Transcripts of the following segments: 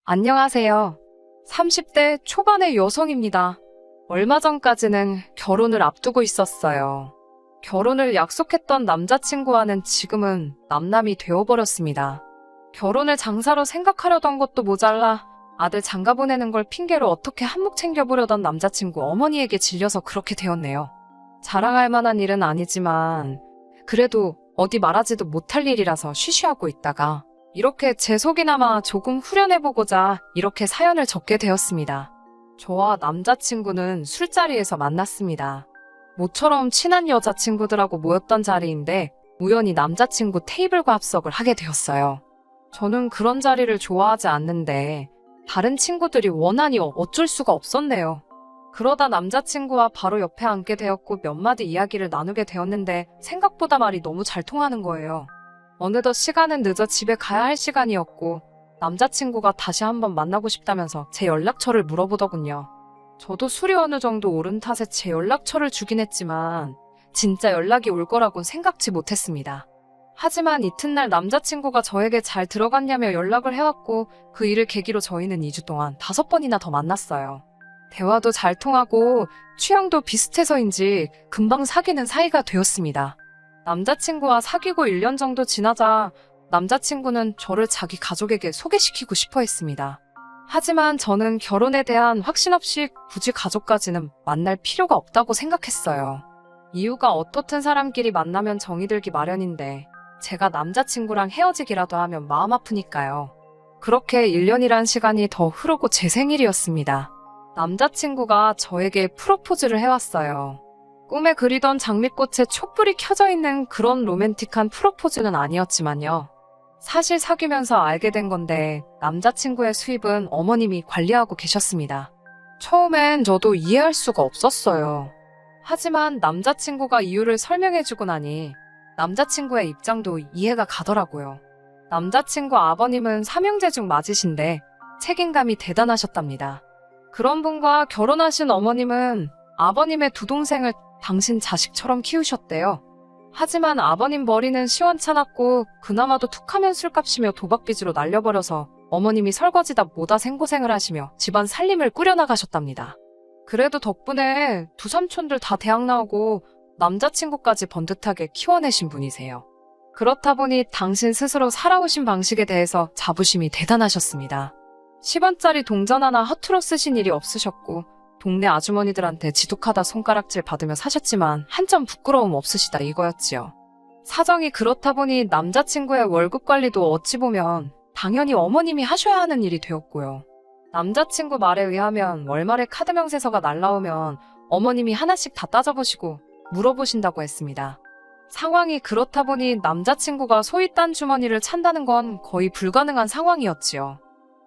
안녕하세요. 30대 초반의 여성입니다. 얼마 전까지는 결혼을 앞두고 있었어요. 결혼을 약속했던 남자친구와는 지금은 남남이 되어버렸습니다. 결혼을 장사로 생각하려던 것도 모자라 아들 장가 보내는 걸 핑계로 어떻게 한몫 챙겨보려던 남자친구 어머니에게 질려서 그렇게 되었네요. 자랑할 만한 일은 아니지만 그래도 어디 말하지도 못할 일이라서 쉬쉬하고 있다가 이렇게 제 속이나마 조금 후련해보고자 이렇게 사연을 적게 되었습니다. 저와 남자친구는 술자리에서 만났습니다. 모처럼 친한 여자친구들하고 모였던 자리인데 우연히 남자친구 테이블과 합석을 하게 되었어요. 저는 그런 자리를 좋아하지 않는데 다른 친구들이 원하니 어쩔 수가 없었네요. 그러다 남자친구와 바로 옆에 앉게 되었고 몇 마디 이야기를 나누게 되었는데 생각보다 말이 너무 잘 통하는 거예요. 어느덧 시간은 늦어 집에 가야 할 시간이었고 남자친구가 다시 한번 만나고 싶다면서 제 연락처를 물어보더군요. 저도 술이 어느 정도 오른 탓에 제 연락처를 주긴 했지만 진짜 연락이 올 거라곤 생각지 못했습니다. 하지만 이튿날 남자친구가 저에게 잘 들어갔냐며 연락을 해왔고 그 일을 계기로 저희는 2주 동안 5번이나 더 만났어요. 대화도 잘 통하고 취향도 비슷해서인지 금방 사귀는 사이가 되었습니다. 남자친구와 사귀고 1년 정도 지나자 남자친구는 저를 자기 가족에게 소개시키고 싶어 했습니다. 하지만 저는 결혼에 대한 확신 없이 굳이 가족까지는 만날 필요가 없다고 생각했어요. 이유가 어떻든 사람끼리 만나면 정이 들기 마련인데 제가 남자친구랑 헤어지기라도 하면 마음 아프니까요. 그렇게 1년이란 시간이 더 흐르고 제 생일이었습니다. 남자친구가 저에게 프로포즈를 해왔어요. 꿈에 그리던 장미꽃에 촛불이 켜져 있는 그런 로맨틱한 프로포즈는 아니었지만요. 사실 사귀면서 알게 된 건데 남자친구의 수입은 어머님이 관리하고 계셨습니다. 처음엔 저도 이해할 수가 없었어요. 하지만 남자친구가 이유를 설명해주고 나니 남자친구의 입장도 이해가 가더라고요. 남자친구 아버님은 삼형제 중 맞으신데 책임감이 대단하셨답니다. 그런 분과 결혼하신 어머님은 아버님의 두 동생을 당신 자식처럼 키우셨대요. 하지만 아버님 머리는 시원찮았고 그나마도 툭하면 술값이며 도박빚으로 날려버려서 어머님이 설거지다 뭐다 생고생을 하시며 집안 살림을 꾸려나가셨답니다. 그래도 덕분에 두 삼촌들 다 대학 나오고 남자친구까지 번듯하게 키워내신 분이세요. 그렇다 보니 당신 스스로 살아오신 방식에 대해서 자부심이 대단하셨습니다. 10원짜리 동전 하나 허투루 쓰신 일이 없으셨고 동네 아주머니들한테 지독하다 손가락질 받으며 사셨지만 한 점 부끄러움 없으시다 이거였지요. 사정이 그렇다 보니 남자친구의 월급 관리도 어찌 보면 당연히 어머님이 하셔야 하는 일이 되었고요. 남자친구 말에 의하면 월말에 카드 명세서가 날라오면 어머님이 하나씩 다 따져보시고 물어보신다고 했습니다. 상황이 그렇다 보니 남자친구가 소위 딴 주머니를 찬다는 건 거의 불가능한 상황이었지요.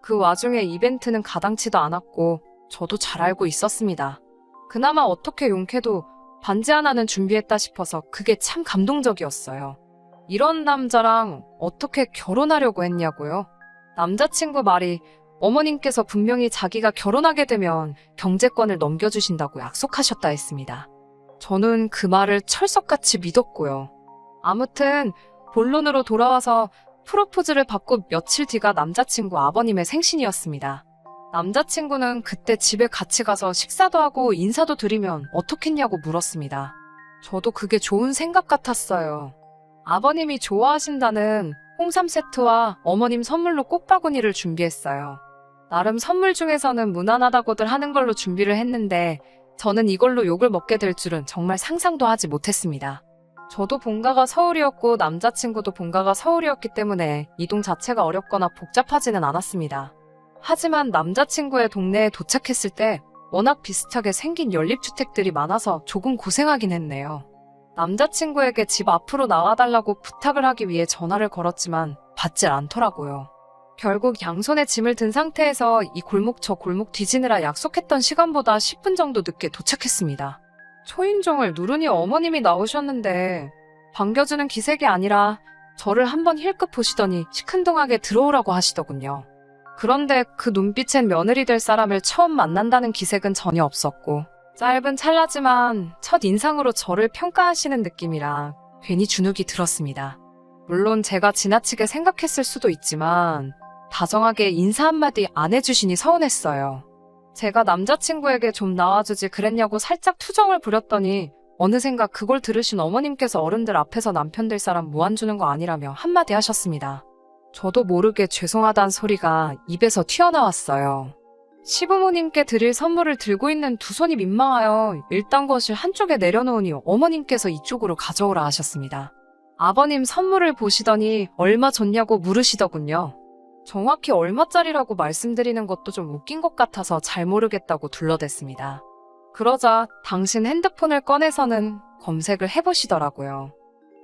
그 와중에 이벤트는 가당치도 않았고 저도 잘 알고 있었습니다. 그나마 어떻게 용케도 반지 하나는 준비했다 싶어서 그게 참 감동적이었어요. 이런 남자랑 어떻게 결혼하려고 했냐고요? 남자친구 말이 어머님께서 분명히 자기가 결혼하게 되면 경제권을 넘겨주신다고 약속하셨다 했습니다. 저는 그 말을 철석같이 믿었고요. 아무튼 본론으로 돌아와서 프로포즈를 받고 며칠 뒤가 남자친구 아버님의 생신이었습니다. 남자친구는 그때 집에 같이 가서 식사도 하고 인사도 드리면 어떻겠냐고 물었습니다. 저도 그게 좋은 생각 같았어요. 아버님이 좋아하신다는 홍삼 세트와 어머님 선물로 꽃바구니를 준비했어요. 나름 선물 중에서는 무난하다고들 하는 걸로 준비를 했는데 저는 이걸로 욕을 먹게 될 줄은 정말 상상도 하지 못했습니다. 저도 본가가 서울이었고 남자친구도 본가가 서울이었기 때문에 이동 자체가 어렵거나 복잡하지는 않았습니다. 하지만 남자친구의 동네에 도착했을 때 워낙 비슷하게 생긴 연립주택들이 많아서 조금 고생하긴 했네요. 남자친구에게 집 앞으로 나와달라고 부탁을 하기 위해 전화를 걸었지만 받질 않더라고요. 결국 양손에 짐을 든 상태에서 이 골목 저 골목 뒤지느라 약속했던 시간보다 10분 정도 늦게 도착했습니다. 초인종을 누르니 어머님이 나오셨는데 반겨주는 기색이 아니라 저를 한번 힐끗 보시더니 시큰둥하게 들어오라고 하시더군요. 그런데 그 눈빛엔 며느리 될 사람을 처음 만난다는 기색은 전혀 없었고 짧은 찰나지만 첫 인상으로 저를 평가하시는 느낌이라 괜히 주눅이 들었습니다. 물론 제가 지나치게 생각했을 수도 있지만 다정하게 인사 한마디 안 해주시니 서운했어요. 제가 남자친구에게 좀 나와주지 그랬냐고 살짝 투정을 부렸더니 어느샌가 그걸 들으신 어머님께서 어른들 앞에서 남편 될 사람 무안 주는 거 아니라며 한마디 하셨습니다. 저도 모르게 죄송하단 소리가 입에서 튀어나왔어요. 시부모님께 드릴 선물을 들고 있는 두 손이 민망하여 일단 것을 한쪽에 내려놓으니 어머님께서 이쪽으로 가져오라 하셨습니다. 아버님 선물을 보시더니 얼마 줬냐고 물으시더군요. 정확히 얼마짜리라고 말씀드리는 것도 좀 웃긴 것 같아서 잘 모르겠다고 둘러댔습니다. 그러자 당신 핸드폰을 꺼내서는 검색을 해보시더라고요.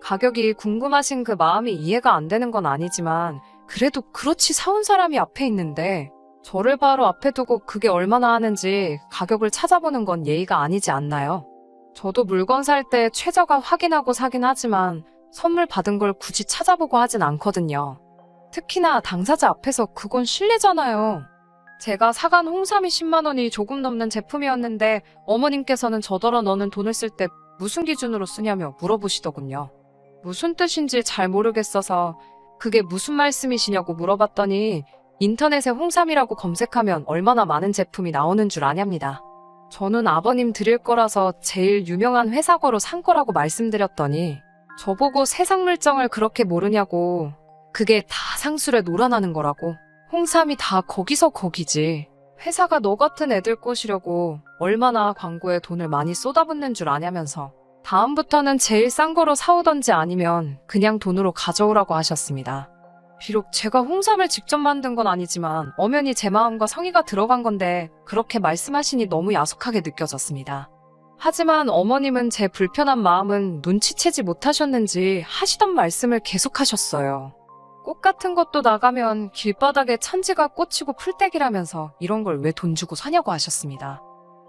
가격이 궁금하신 그 마음이 이해가 안 되는 건 아니지만 그래도 그렇지 사온 사람이 앞에 있는데 저를 바로 앞에 두고 그게 얼마나 하는지 가격을 찾아보는 건 예의가 아니지 않나요? 저도 물건 살 때 최저가 확인하고 사긴 하지만 선물 받은 걸 굳이 찾아보고 하진 않거든요. 특히나 당사자 앞에서 그건 실례잖아요. 제가 사간 홍삼이 10만 원이 조금 넘는 제품이었는데 어머님께서는 저더러 너는 돈을 쓸 때 무슨 기준으로 쓰냐며 물어보시더군요. 무슨 뜻인지 잘 모르겠어서 그게 무슨 말씀이시냐고 물어봤더니 인터넷에 홍삼이라고 검색하면 얼마나 많은 제품이 나오는 줄 아냐입니다. 저는 아버님 드릴 거라서 제일 유명한 회사 거로 산 거라고 말씀드렸더니 저보고 세상 물정을 그렇게 모르냐고 그게 다 상술에 놀아나는 거라고 홍삼이 다 거기서 거기지 회사가 너 같은 애들 꼬시려고 얼마나 광고에 돈을 많이 쏟아붓는 줄 아냐면서 다음부터는 제일 싼 거로 사오던지 아니면 그냥 돈으로 가져오라고 하셨습니다. 비록 제가 홍삼을 직접 만든 건 아니지만 엄연히 제 마음과 성의가 들어간 건데 그렇게 말씀하시니 너무 야속하게 느껴졌습니다. 하지만 어머님은 제 불편한 마음은 눈치채지 못하셨는지 하시던 말씀을 계속하셨어요. 꽃 같은 것도 나가면 길바닥에 천지가 꽂히고 풀떼기라면서 이런 걸 왜 돈 주고 사냐고 하셨습니다.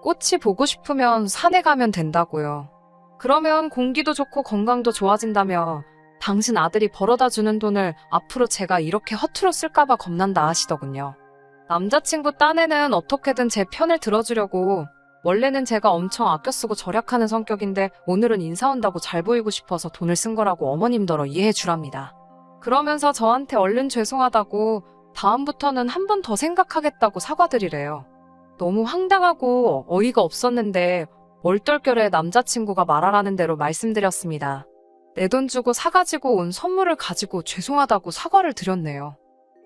꽃이 보고 싶으면 산에 가면 된다고요. 그러면 공기도 좋고 건강도 좋아진다며 당신 아들이 벌어다 주는 돈을 앞으로 제가 이렇게 허투루 쓸까봐 겁난다 하시더군요. 남자친구 딴에는 어떻게든 제 편을 들어주려고 원래는 제가 엄청 아껴 쓰고 절약하는 성격인데 오늘은 인사 온다고 잘 보이고 싶어서 돈을 쓴 거라고 어머님더러 이해해 주랍니다. 그러면서 저한테 얼른 죄송하다고 다음부터는 한 번 더 생각하겠다고 사과드리래요. 너무 황당하고 어이가 없었는데 얼떨결에 남자친구가 말하라는 대로 말씀드렸습니다. 내 돈 주고 사가지고 온 선물을 가지고 죄송하다고 사과를 드렸네요.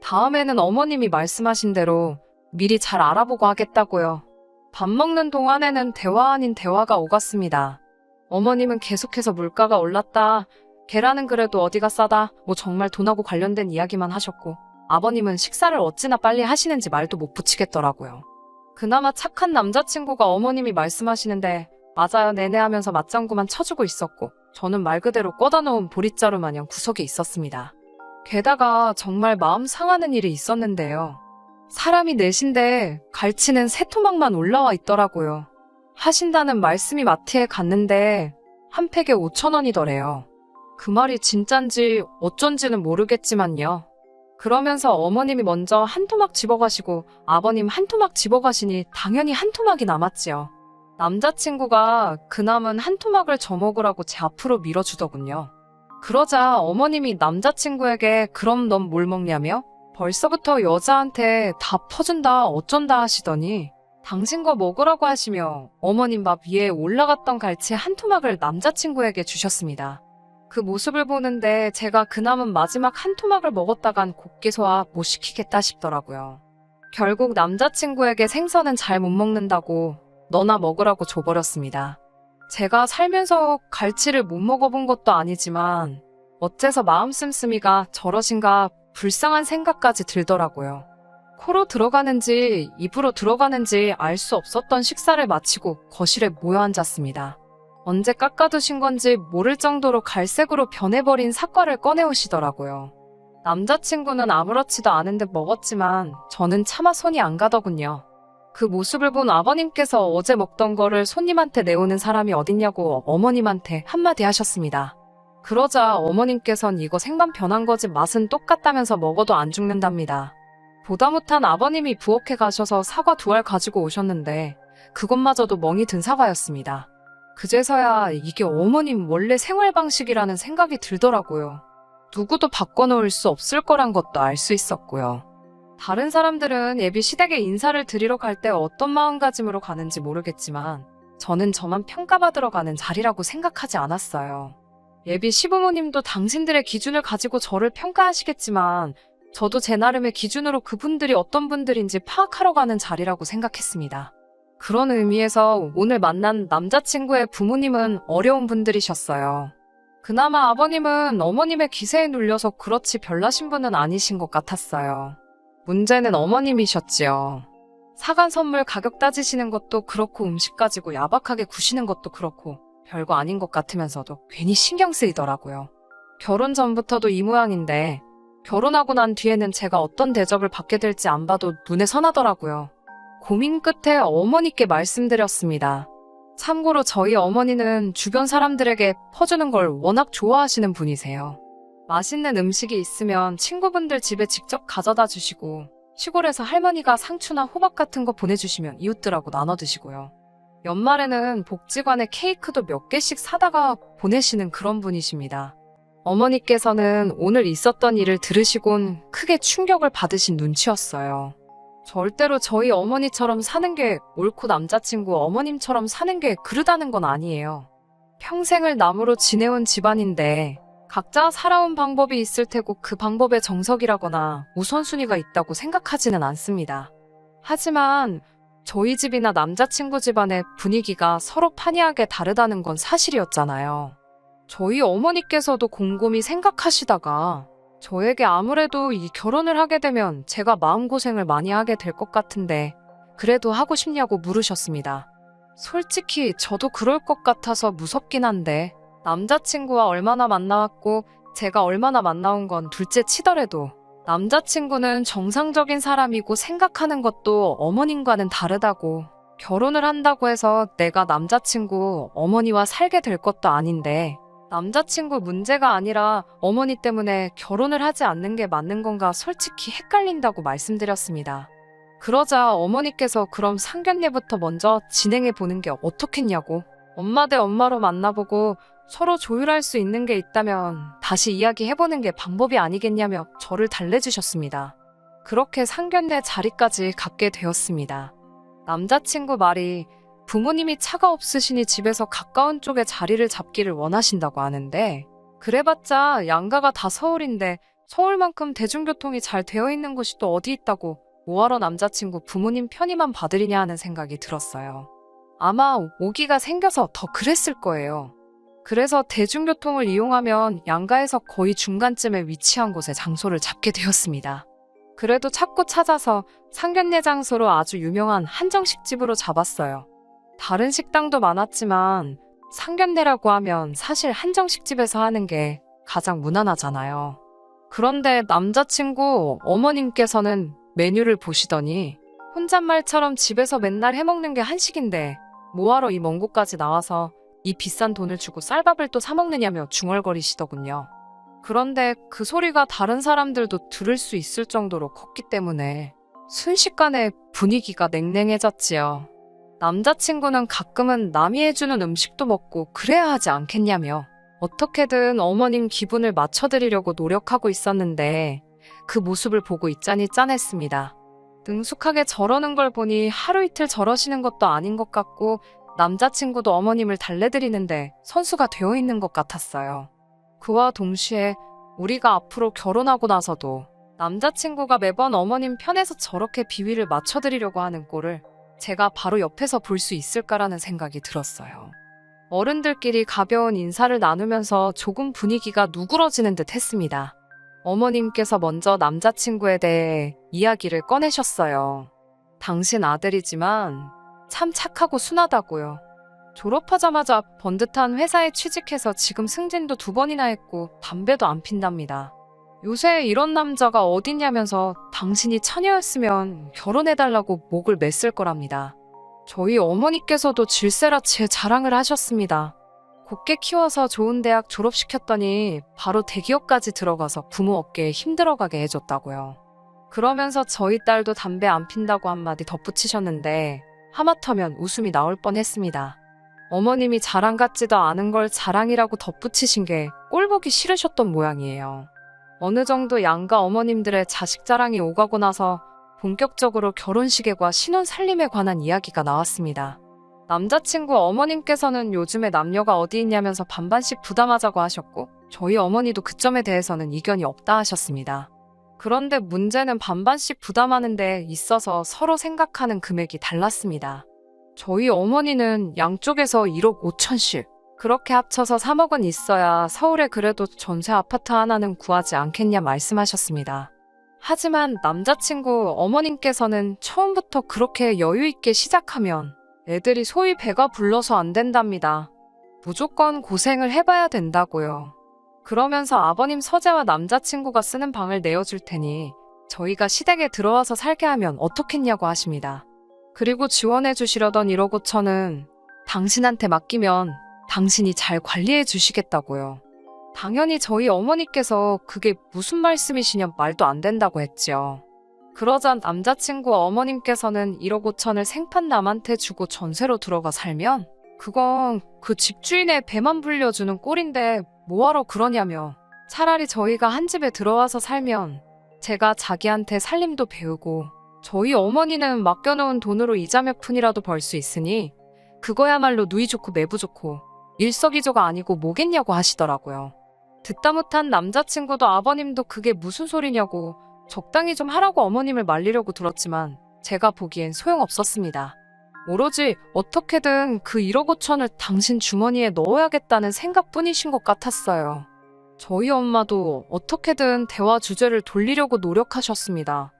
다음에는 어머님이 말씀하신 대로 미리 잘 알아보고 하겠다고요. 밥 먹는 동안에는 대화 아닌 대화가 오갔습니다. 어머님은 계속해서 물가가 올랐다. 계란은 그래도 어디가 싸다. 뭐 정말 돈하고 관련된 이야기만 하셨고 아버님은 식사를 어찌나 빨리 하시는지 말도 못 붙이겠더라고요. 그나마 착한 남자친구가 어머님이 말씀하시는데 맞아요 네네 하면서 맞장구만 쳐주고 있었고 저는 말 그대로 꿔다 놓은 보릿자루 마냥 구석에 있었습니다. 게다가 정말 마음 상하는 일이 있었는데요. 사람이 넷인데 갈치는 세 토막만 올라와 있더라고요. 하신다는 말씀이 마트에 갔는데 한 팩에 5,000원이더래요. 그 말이 진짠지 어쩐지는 모르겠지만요. 그러면서 어머님이 먼저 한 토막 집어가시고 아버님 한 토막 집어가시니 당연히 한 토막이 남았지요. 남자친구가 그 남은 한 토막을 저 먹으라고 제 앞으로 밀어주더군요. 그러자 어머님이 남자친구에게 그럼 넌 뭘 먹냐며 벌써부터 여자한테 다 퍼준다 어쩐다 하시더니 당신 거 먹으라고 하시며 어머님 밥 위에 올라갔던 갈치 한 토막을 남자친구에게 주셨습니다. 그 모습을 보는데 제가 그 남은 마지막 한 토막을 먹었다간 곱게 소화 못 시키겠다 싶더라고요. 결국 남자친구에게 생선은 잘 못 먹는다고 너나 먹으라고 줘버렸습니다. 제가 살면서 갈치를 못 먹어본 것도 아니지만 어째서 마음 씀씀이가 저러신가 불쌍한 생각까지 들더라고요. 코로 들어가는지 입으로 들어가는지 알 수 없었던 식사를 마치고 거실에 모여 앉았습니다. 언제 깎아두신 건지 모를 정도로 갈색으로 변해버린 사과를 꺼내오시더라고요. 남자친구는 아무렇지도 않은 듯 먹었지만 저는 차마 손이 안 가더군요. 그 모습을 본 아버님께서 어제 먹던 거를 손님한테 내오는 사람이 어딨냐고 어머님한테 한마디 하셨습니다. 그러자 어머님께선 이거 생반 변한 거지 맛은 똑같다면서 먹어도 안 죽는답니다. 보다 못한 아버님이 부엌에 가셔서 사과 2알 가지고 오셨는데 그것마저도 멍이 든 사과였습니다. 그제서야 이게 어머님 원래 생활 방식이라는 생각이 들더라고요. 누구도 바꿔놓을 수 없을 거란 것도 알 수 있었고요. 다른 사람들은 예비 시댁에 인사를 드리러 갈 때 어떤 마음가짐으로 가는지 모르겠지만 저는 저만 평가받으러 가는 자리라고 생각하지 않았어요. 예비 시부모님도 당신들의 기준을 가지고 저를 평가하시겠지만 저도 제 나름의 기준으로 그분들이 어떤 분들인지 파악하러 가는 자리라고 생각했습니다. 그런 의미에서 오늘 만난 남자친구의 부모님은 어려운 분들이셨어요. 그나마 아버님은 어머님의 기세에 눌려서 그렇지 별나신 분은 아니신 것 같았어요. 문제는 어머님이셨지요. 사간 선물 가격 따지시는 것도 그렇고 음식 가지고 야박하게 구시는 것도 그렇고 별거 아닌 것 같으면서도 괜히 신경 쓰이더라고요. 결혼 전부터도 이 모양인데 결혼하고 난 뒤에는 제가 어떤 대접을 받게 될지 안 봐도 눈에 선하더라고요. 고민 끝에 어머니께 말씀드렸습니다. 참고로 저희 어머니는 주변 사람들에게 퍼주는 걸 워낙 좋아하시는 분이세요. 맛있는 음식이 있으면 친구분들 집에 직접 가져다 주시고 시골에서 할머니가 상추나 호박 같은 거 보내주시면 이웃들하고 나눠 드시고요. 연말에는 복지관에 케이크도 몇 개씩 사다가 보내시는 그런 분이십니다. 어머니께서는 오늘 있었던 일을 들으시곤 크게 충격을 받으신 눈치였어요. 절대로 저희 어머니처럼 사는 게 옳고 남자친구 어머님처럼 사는 게 그르다는 건 아니에요. 평생을 남으로 지내온 집안인데 각자 살아온 방법이 있을 테고 그 방법에 정석이라거나 우선순위가 있다고 생각하지는 않습니다. 하지만 저희 집이나 남자친구 집안의 분위기가 서로 판이하게 다르다는 건 사실이었잖아요. 저희 어머니께서도 곰곰이 생각하시다가 저에게 아무래도 이 결혼을 하게 되면 제가 마음고생을 많이 하게 될 것 같은데 그래도 하고 싶냐고 물으셨습니다. 솔직히 저도 그럴 것 같아서 무섭긴 한데 남자친구와 얼마나 만나왔고 제가 얼마나 만나온 건 둘째 치더라도 남자친구는 정상적인 사람이고 생각하는 것도 어머님과는 다르다고 결혼을 한다고 해서 내가 남자친구 어머니와 살게 될 것도 아닌데 남자친구 문제가 아니라 어머니 때문에 결혼을 하지 않는 게 맞는 건가 솔직히 헷갈린다고 말씀드렸습니다. 그러자 어머니께서 그럼 상견례부터 먼저 진행해 보는 게 어떻겠냐고 엄마 대 엄마로 만나보고 서로 조율할 수 있는 게 있다면 다시 이야기해보는 게 방법이 아니겠냐며 저를 달래주셨습니다. 그렇게 상견례 자리까지 갖게 되었습니다. 남자친구 말이 부모님이 차가 없으시니 집에서 가까운 쪽에 자리를 잡기를 원하신다고 하는데 그래봤자 양가가 다 서울인데 서울만큼 대중교통이 잘 되어 있는 곳이 또 어디 있다고 뭐하러 남자친구 부모님 편의만 받으리냐 하는 생각이 들었어요. 아마 오기가 생겨서 더 그랬을 거예요. 그래서 대중교통을 이용하면 양가에서 거의 중간쯤에 위치한 곳에 장소를 잡게 되었습니다. 그래도 찾고 찾아서 상견례 장소로 아주 유명한 한정식집으로 잡았어요. 다른 식당도 많았지만 상견례라고 하면 사실 한정식집에서 하는 게 가장 무난하잖아요. 그런데 남자친구 어머님께서는 메뉴를 보시더니 혼잣말처럼 집에서 맨날 해먹는 게 한식인데 뭐하러 이 먼 곳까지 나와서 이 비싼 돈을 주고 쌀밥을 또 사 먹느냐며 중얼거리시더군요. 그런데 그 소리가 다른 사람들도 들을 수 있을 정도로 컸기 때문에 순식간에 분위기가 냉랭해졌지요. 남자친구는 가끔은 남이 해주는 음식도 먹고 그래야 하지 않겠냐며 어떻게든 어머님 기분을 맞춰드리려고 노력하고 있었는데 그 모습을 보고 있자니 짠했습니다. 능숙하게 저러는 걸 보니 하루 이틀 저러시는 것도 아닌 것 같고 남자친구도 어머님을 달래드리는데 선수가 되어 있는 것 같았어요. 그와 동시에 우리가 앞으로 결혼하고 나서도 남자친구가 매번 어머님 편에서 저렇게 비위를 맞춰드리려고 하는 꼴을 제가 바로 옆에서 볼 수 있을까라는 생각이 들었어요. 어른들끼리 가벼운 인사를 나누면서 조금 분위기가 누그러지는 듯 했습니다. 어머님께서 먼저 남자친구에 대해 이야기를 꺼내셨어요. 당신 아들이지만 참 착하고 순하다고요. 졸업하자마자 번듯한 회사에 취직해서 지금 승진도 2번이나 했고 담배도 안 핀답니다. 요새 이런 남자가 어딨냐면서 당신이 처녀였으면 결혼해달라고 목을 맸을 거랍니다. 저희 어머니께서도 질세라 제 자랑을 하셨습니다. 곱게 키워서 좋은 대학 졸업시켰더니 바로 대기업까지 들어가서 부모 어깨에 힘들어가게 해줬다고요. 그러면서 저희 딸도 담배 안 핀다고 한마디 덧붙이셨는데 하마터면 웃음이 나올 뻔했습니다. 어머님이 자랑 같지도 않은 걸 자랑이라고 덧붙이신 게 꼴보기 싫으셨던 모양이에요. 어느 정도 양가 어머님들의 자식 자랑이 오가고 나서 본격적으로 결혼식과 신혼 살림에 관한 이야기가 나왔습니다. 남자친구 어머님께서는 요즘에 남녀가 어디 있냐면서 반반씩 부담하자고 하셨고, 저희 어머니도 그 점에 대해서는 이견이 없다 하셨습니다. 그런데 문제는 반반씩 부담하는 데 있어서 서로 생각하는 금액이 달랐습니다. 저희 어머니는 양쪽에서 1억 5천씩, 그렇게 합쳐서 3억은 있어야 서울에 그래도 전세 아파트 하나는 구하지 않겠냐 말씀하셨습니다. 하지만 남자친구 어머님께서는 처음부터 그렇게 여유있게 시작하면 애들이 소위 배가 불러서 안 된답니다. 무조건 고생을 해봐야 된다고요. 그러면서 아버님 서재와 남자친구가 쓰는 방을 내어줄 테니 저희가 시댁에 들어와서 살게 하면 어떻겠냐고 하십니다. 그리고 지원해 주시려던 1억 5천은 당신한테 맡기면 당신이 잘 관리해 주시겠다고요. 당연히 저희 어머니께서 그게 무슨 말씀이시냐 말도 안 된다고 했지요. 그러자 남자친구 어머님께서는 1억 5천을 생판 남한테 주고 전세로 들어가 살면 그건 그 집주인의 배만 불려주는 꼴인데 뭐하러 그러냐며, 차라리 저희가 한 집에 들어와서 살면 제가 자기한테 살림도 배우고 저희 어머니는 맡겨놓은 돈으로 이자 몇 푼이라도 벌 수 있으니 그거야말로 누이 좋고 매부 좋고 일석이조가 아니고 뭐겠냐고 하시더라고요. 듣다 못한 남자친구도 아버님도 그게 무슨 소리냐고 적당히 좀 하라고 어머님을 말리려고 들었지만 제가 보기엔 소용없었습니다. 오로지 어떻게든 그 1억 5천을 당신 주머니에 넣어야겠다는 생각뿐이신 것 같았어요. 저희 엄마도 어떻게든 대화 주제를 돌리려고 노력하셨습니다.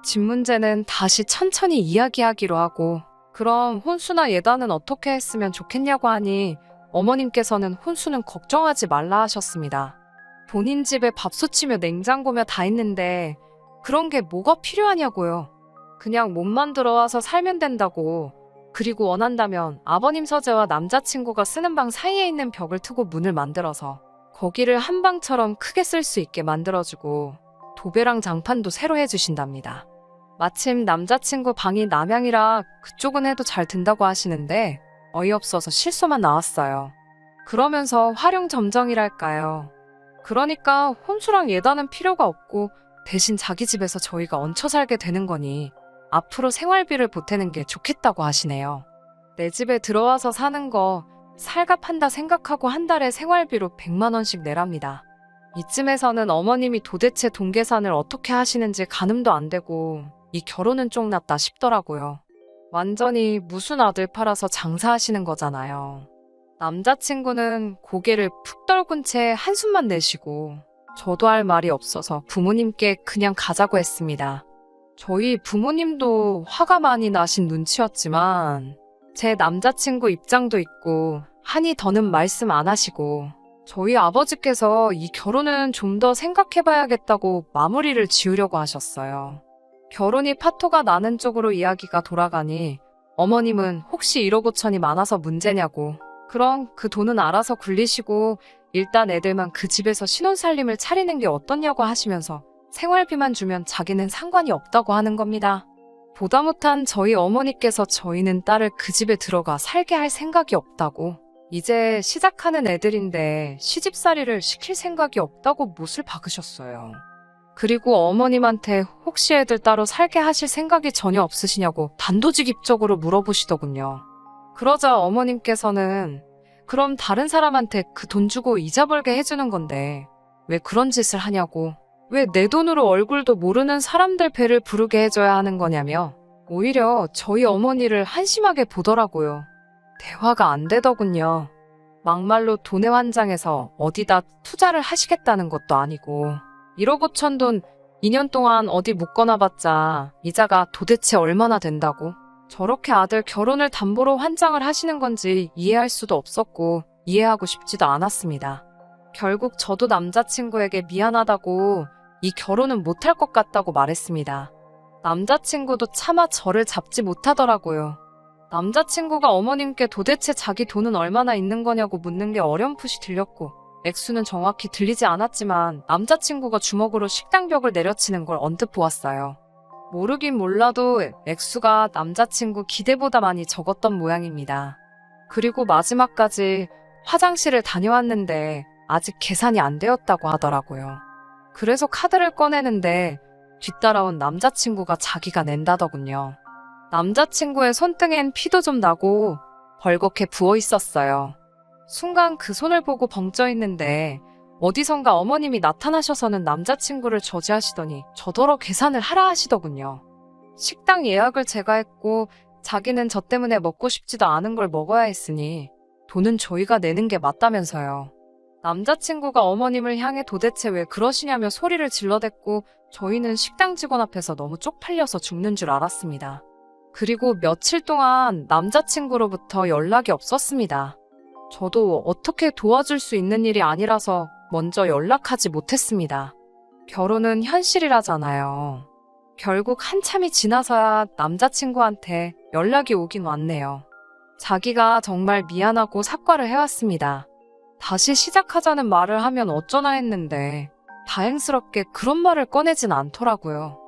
집 문제는 다시 천천히 이야기하기로 하고, 그럼 혼수나 예단은 어떻게 했으면 좋겠냐고 하니 어머님께서는 혼수는 걱정하지 말라 하셨습니다. 본인 집에 밥솥이며 냉장고며 다 있는데 그런 게 뭐가 필요하냐고요. 그냥 몸만 들어와서 살면 된다고. 그리고 원한다면 아버님 서재와 남자친구가 쓰는 방 사이에 있는 벽을 트고 문을 만들어서 거기를 한방처럼 크게 쓸 수 있게 만들어주고 도배랑 장판도 새로 해주신답니다. 마침 남자친구 방이 남향이라 그쪽은 해도 잘 든다고 하시는데 어이없어서 실소만 나왔어요. 그러면서 활용점정이랄까요. 그러니까 혼수랑 예단은 필요가 없고 대신 자기 집에서 저희가 얹혀 살게 되는 거니 앞으로 생활비를 보태는 게 좋겠다고 하시네요. 내 집에 들어와서 사는 거 살갑한다 생각하고 한 달에 생활비로 100만 원씩 내랍니다. 이쯤에서는 어머님이 도대체 돈 계산을 어떻게 하시는지 가늠도 안 되고 이 결혼은 쫑났다 싶더라고요. 완전히 무슨 아들 팔아서 장사하시는 거잖아요. 남자친구는 고개를 푹 떨군 채 한숨만 내쉬고 저도 할 말이 없어서 부모님께 그냥 가자고 했습니다. 저희 부모님도 화가 많이 나신 눈치였지만 제 남자친구 입장도 있고 하니 더는 말씀 안 하시고 저희 아버지께서 이 결혼은 좀 더 생각해봐야겠다고 마무리를 지으려고 하셨어요. 결혼이 파토가 나는 쪽으로 이야기가 돌아가니 어머님은 혹시 1억 5천이 많아서 문제냐고, 그럼 그 돈은 알아서 굴리시고 일단 애들만 그 집에서 신혼살림을 차리는 게 어떻냐고 하시면서 생활비만 주면 자기는 상관이 없다고 하는 겁니다. 보다 못한 저희 어머니께서 저희는 딸을 그 집에 들어가 살게 할 생각이 없다고, 이제 시작하는 애들인데 시집살이를 시킬 생각이 없다고 못을 박으셨어요. 그리고 어머님한테 혹시 애들 따로 살게 하실 생각이 전혀 없으시냐고 단도직입적으로 물어보시더군요. 그러자 어머님께서는 그럼 다른 사람한테 그 돈 주고 이자 벌게 해주는 건데 왜 그런 짓을 하냐고, 왜 내 돈으로 얼굴도 모르는 사람들 배를 부르게 해줘야 하는 거냐며 오히려 저희 어머니를 한심하게 보더라고요. 대화가 안 되더군요. 막말로 돈의 환장해서 어디다 투자를 하시겠다는 것도 아니고 1억 5천 돈 2년 동안 어디 묶어놔봤자 이자가 도대체 얼마나 된다고 저렇게 아들 결혼을 담보로 환장을 하시는 건지 이해할 수도 없었고 이해하고 싶지도 않았습니다. 결국 저도 남자친구에게 미안하다고 이 결혼은 못할 것 같다고 말했습니다. 남자친구도 차마 저를 잡지 못하더라고요. 남자친구가 어머님께 도대체 자기 돈은 얼마나 있는 거냐고 묻는 게 어렴풋이 들렸고 액수는 정확히 들리지 않았지만 남자친구가 주먹으로 식당벽을 내려치는 걸 언뜻 보았어요. 모르긴 몰라도 액수가 남자친구 기대보다 많이 적었던 모양입니다. 그리고 마지막까지 화장실을 다녀왔는데 아직 계산이 안 되었다고 하더라고요. 그래서 카드를 꺼내는데 뒤따라온 남자친구가 자기가 낸다더군요. 남자친구의 손등엔 피도 좀 나고 벌겋게 부어 있었어요. 순간 그 손을 보고 벙쪄 있는데 어디선가 어머님이 나타나셔서는 남자친구를 저지하시더니 저더러 계산을 하라 하시더군요. 식당 예약을 제가 했고 자기는 저 때문에 먹고 싶지도 않은 걸 먹어야 했으니 돈은 저희가 내는 게 맞다면서요. 남자친구가 어머님을 향해 도대체 왜 그러시냐며 소리를 질러댔고 저희는 식당 직원 앞에서 너무 쪽팔려서 죽는 줄 알았습니다. 그리고 며칠 동안 남자친구로부터 연락이 없었습니다. 저도 어떻게 도와줄 수 있는 일이 아니라서 먼저 연락하지 못했습니다. 결혼은 현실이라잖아요. 결국 한참이 지나서야 남자친구한테 연락이 오긴 왔네요. 자기가 정말 미안하고 사과를 해왔습니다. 다시 시작하자는 말을 하면 어쩌나 했는데 다행스럽게 그런 말을 꺼내진 않더라고요.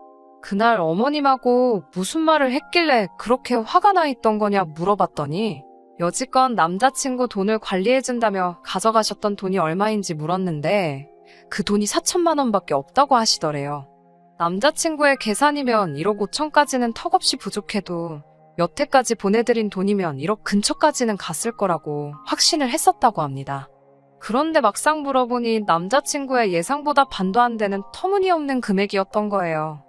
그날 어머님하고 무슨 말을 했길래 그렇게 화가 나 있던 거냐 물어봤더니 여지껏 남자친구 돈을 관리해준다며 가져가셨던 돈이 얼마인지 물었는데 그 돈이 4천만 원밖에 없다고 하시더래요. 남자친구의 계산이면 1억 5천까지는 턱없이 부족해도 여태까지 보내드린 돈이면 1억 근처까지는 갔을 거라고 확신을 했었다고 합니다. 그런데 막상 물어보니 남자친구의 예상보다 반도 안 되는 터무니없는 금액이었던 거예요.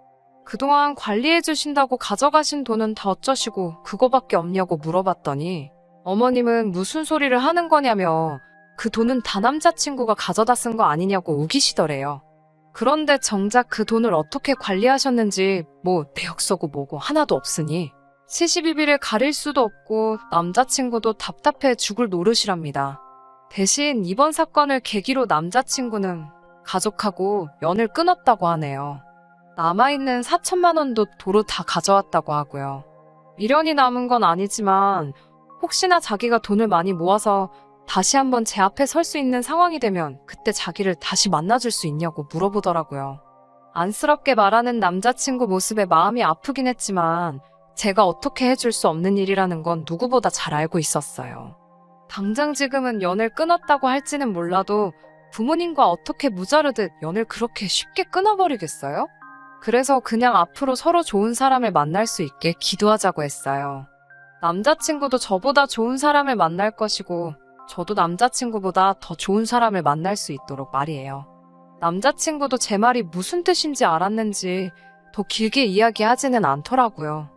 그동안 관리해주신다고 가져가신 돈은 다 어쩌시고 그거밖에 없냐고 물어봤더니 어머님은 무슨 소리를 하는 거냐며 그 돈은 다 남자친구가 가져다 쓴 거 아니냐고 우기시더래요. 그런데 정작 그 돈을 어떻게 관리하셨는지 뭐 내역서고 뭐고 하나도 없으니 시시비비를 가릴 수도 없고 남자친구도 답답해 죽을 노릇이랍니다. 대신 이번 사건을 계기로 남자친구는 가족하고 연을 끊었다고 하네요. 남아있는 4천만 원도 도로 다 가져왔다고 하고요. 미련이 남은 건 아니지만 혹시나 자기가 돈을 많이 모아서 다시 한번 제 앞에 설 수 있는 상황이 되면 그때 자기를 다시 만나줄 수 있냐고 물어보더라고요. 안쓰럽게 말하는 남자친구 모습에 마음이 아프긴 했지만 제가 어떻게 해줄 수 없는 일이라는 건 누구보다 잘 알고 있었어요. 당장 지금은 연을 끊었다고 할지는 몰라도 부모님과 어떻게 무자르듯 연을 그렇게 쉽게 끊어버리겠어요? 그래서 그냥 앞으로 서로 좋은 사람을 만날 수 있게 기도하자고 했어요. 남자친구도 저보다 좋은 사람을 만날 것이고 저도 남자친구보다 더 좋은 사람을 만날 수 있도록 말이에요. 남자친구도 제 말이 무슨 뜻인지 알았는지 더 길게 이야기하지는 않더라고요.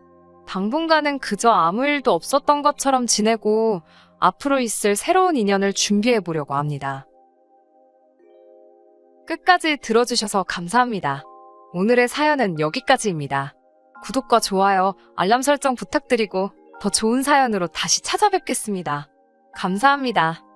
당분간은 그저 아무 일도 없었던 것처럼 지내고 앞으로 있을 새로운 인연을 준비해보려고 합니다. 끝까지 들어주셔서 감사합니다. 오늘의 사연은 여기까지입니다. 구독과 좋아요, 알람 설정 부탁드리고 더 좋은 사연으로 다시 찾아뵙겠습니다. 감사합니다.